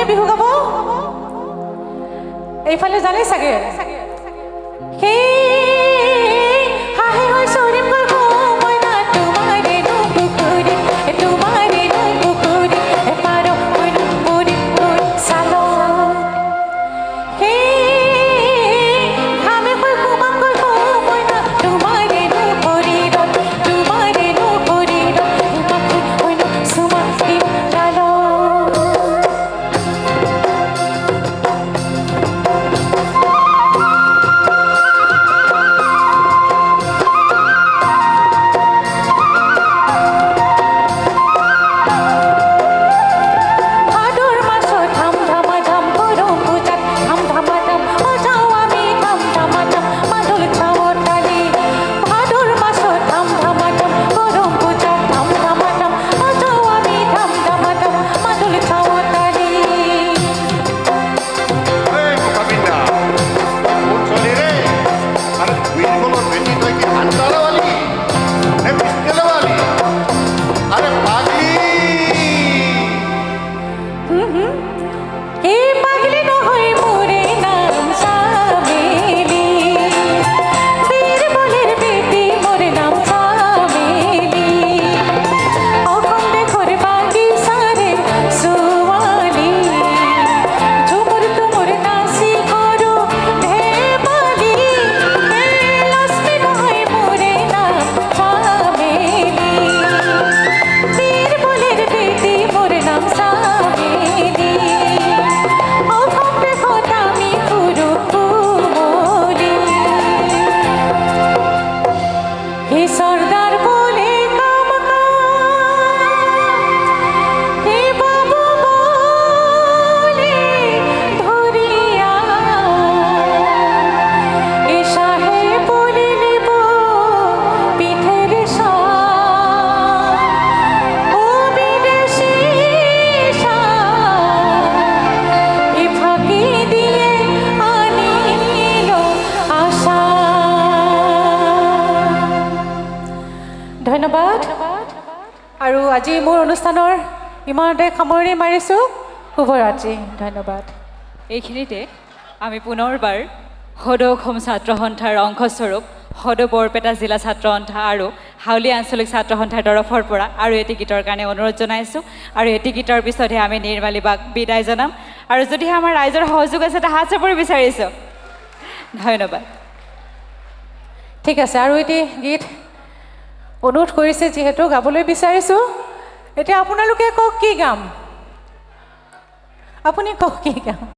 কাৰণে বিহু গাব এইফালে জানে চাগে সেই হাঁহি হৈ চৰিম গৈ মই না তোমাৰে নুপুখুৰী তোমাৰে নুপুখুৰী এপাৰ মই নুপুৰি চাল সেই ঘামে হৈ সোমাম গৈ মই না তোমাৰে নুপুৰীত তোমাৰে নুপুৰীত মাখি হৈ চুমা দিম লাল ধন্যবাদ আৰু আজি মোৰ অনুষ্ঠানৰ ইমানতে সামৰণি মাৰিছোঁ শুভৰাত্ৰি ধন্যবাদ এইখিনিতে আমি পুনৰবাৰ সদৌ অসম ছাত্ৰ সন্থাৰ অংশস্বৰূপ সদৌ বৰপেটা জিলা ছাত্ৰ সন্থা আৰু হাউলি আঞ্চলিক ছাত্ৰ সন্থাৰ তৰফৰ পৰা আৰু এটি গীতৰ কাৰণে অনুৰোধ জনাইছোঁ আৰু এটি গীতৰ পিছতহে আমি নিৰ্মালী বাক বিদায় জনাম আৰু যদিহে আমাৰ ৰাইজৰ সহযোগ আছে এটা হাত চাপৰি বিচাৰিছোঁ ধন্যবাদ ঠিক আছে আৰু এটি গীত অনুৰোধ কৰিছে যিহেতু গাবলৈ বিচাৰিছোঁ এতিয়া আপোনালোকে কওক কি গাম আপুনি কওক কি গাম